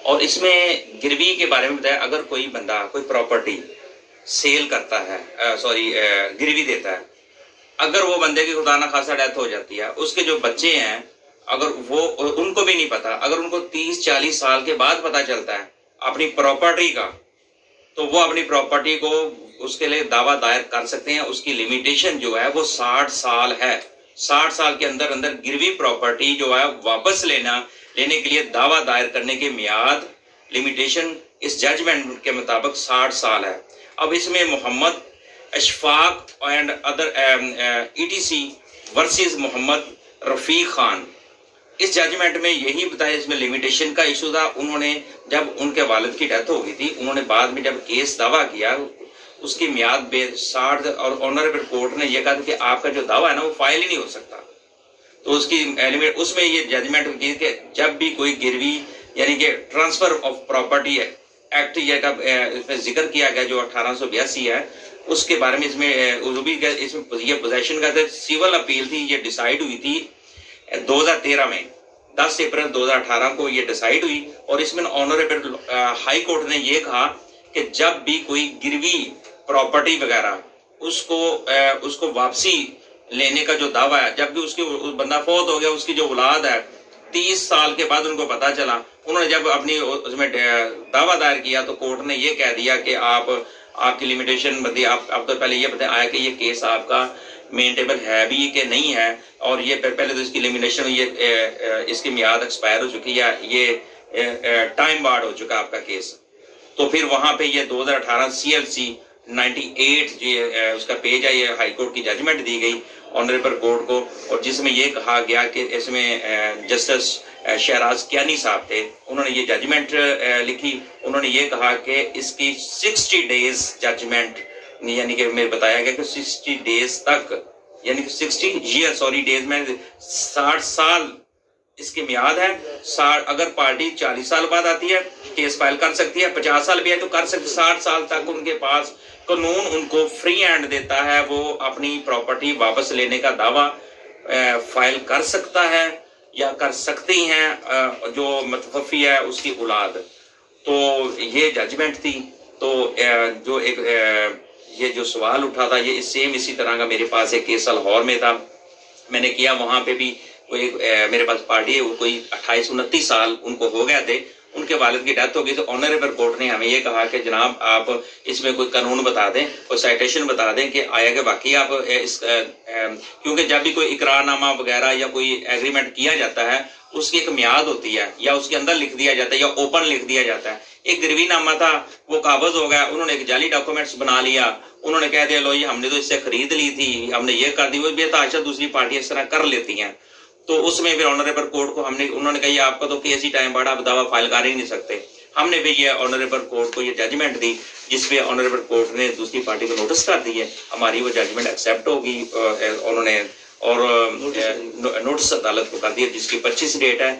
اور اس میں گروی کے بارے میں بتایا، اگر کوئی بندہ کوئی پراپرٹی سیل کرتا ہے، گروی دیتا ہے، اگر وہ بندے کی خدا نخواستہ ڈیتھ ہو جاتی ہے، اس کے جو بچے ہیں اگر وہ ان کو بھی نہیں پتا، اگر ان کو 30-40 سال کے بعد پتا چلتا ہے اپنی پراپرٹی کا، تو وہ اپنی پراپرٹی کو اس کے لیے دعویٰ دائر کر سکتے ہیں۔ اس کی لیمیٹیشن جو ہے وہ 60 سال ہے۔ 60 سال کے اندر گروی پراپرٹی جو ہے واپس لینے کے لیے دعویٰ دائر کرنے کی میعاد لیمیٹیشن اس ججمنٹ کے مطابق 60 سال ہے۔ اب اس میں Muhammad Ashfaq and other ETC versus Muhammad Rafiq Khan, اس ججمنٹ میں یہی بتایا، اس میں لیمیٹیشن کا ایشو تھا۔ انہوں نے جب ان کے والد کی ڈیتھ ہو گئی تھی، انہوں نے بعد میں جب کیس دعویٰ کیا، اس کی میعاد بے 60، اور آنریبل کورٹ نے یہ کہا کہ آپ کا جو دعویٰ ہے نا وہ فائل ہی نہیں ہو سکتا۔ تو اس کی اس میں یہ ججمنٹ کی کہ جب بھی کوئی گروی یعنی کہ ٹرانسفر آف پراپرٹی ایکٹ اس میں ذکر کیا گیا جو 1882 ہے، اس کے بارے میں اس میں یہ پوزیشن کا سیول اپیل تھی، یہ ڈیسائیڈ ہوئی تھی 2013 میں، 10 اپریل 2018 کو یہ ڈیسائیڈ ہوئی۔ اور اس میں آنریبل ہائی کورٹ نے یہ کہا کہ جب بھی کوئی گروی پراپرٹی وغیرہ اس کو واپسی لینے کا جو دعویٰ ہے، جب بھی اس بندہ فوت ہو گیا، اس کی جو اولاد ہے 30 سال کے بعد ان کو پتا چلا، انہوں نے جب اپنی اس میں دعویٰ دائر کیا تو کورٹ نے یہ کہہ دیا کہ آپ کی لیمیٹیشن بدی، آپ تو پہلے یہ بتایا کہ یہ کیس آپ کا مینٹیبل ہے بھی کہ نہیں ہے، اور یہ پہلے تو اس کی لیمیٹیشن اس کی میعاد ایکسپائر ہو چکی ہے، یہ ٹائم بارڈ ہو چکا آپ کا کیس۔ تو پھر وہاں پہ یہ 2018 CLC 98 اس کا پیج ہے، یہ ہائی کورٹ کی ججمنٹ دی گئی آنریبل کورٹ کو، اور جس میں یہ کہا گیا کہ اس میں جسٹس شہراز کیانی صاحب تھے، انہوں نے یہ ججمنٹ لکھی۔ انہوں نے یہ کہا کہ اس کی 60 ڈیز ججمنٹ، یعنی کہ میں بتایا گیا کہ 60 ڈیز تک، یعنی کہ 60 ڈیز میں 60 سال اس کی میعاد ہے۔ اگر پارٹی 40 سال بعد آتی ہے کیس فائل کر سکتی ہے، 50 سال بھی ہے تو کر سکتی، 60 سال تک ان کے پاس قانون ان کو فری ہینڈ دیتا ہے، وہ اپنی پراپرٹی واپس لینے کا دعویٰ فائل کر سکتا ہے یا کر سکتی ہیں جو متوفی ہے اس کی اولاد۔ تو یہ ججمنٹ تھی۔ تو یہ جو سوال اٹھا تھا، یہ اسی طرح کا میرے پاس ایک کیس لاہور میں تھا، میں نے کیا، وہاں پہ بھی میرے پاس پارٹی ہے، کوئی 28-29 سال ان کو ہو گئے تھے، ان کے والد کی ڈیتھ ہو گئی۔ تو آنریبل کورٹ نے ہمیں یہ کہا کہ جناب آپ اس میں کوئی قانون بتا دیں، کوئی سائٹیشن بتا دیں کہ آیا کہ واقعی آپ کیونکہ جب بھی کوئی اقرار نامہ وغیرہ یا کوئی ایگریمنٹ کیا جاتا ہے اس کی ایک میعاد ہوتی ہے، یا اس کے اندر لکھ دیا جاتا ہے یا اوپن لکھ دیا جاتا ہے۔ ایک گروی نامہ تھا، وہ قابض ہو گیا، انہوں نے ایک جعلی ڈاکومنٹس بنا لیا، انہوں نے کہہ دیا لو یہ ہم نے تو اس سے خرید لی تھی، ہم نے یہ کر دی، وہ بے تحاشا دوسری پارٹیاں اس طرح کر لیتی ہیں۔ تو اس میں پھر آنریبل کورٹ کو انہوں نے کہا یہ آپ کا تو کیس ہی ٹائم بڑا، آپ دعویٰ فائل کر ہی نہیں سکتے۔ ہم نے بھی یہ آنریبل کورٹ کو یہ ججمنٹ دی، جس پہ آنریبل کورٹ نے دوسری پارٹی کو نوٹس کر دی ہے، ہماری وہ ججمنٹ ایکسیپٹ ہوگی، انہوں نے اور نوٹس عدالت کو کر دیا، جس کی 25 ڈیٹ ہے۔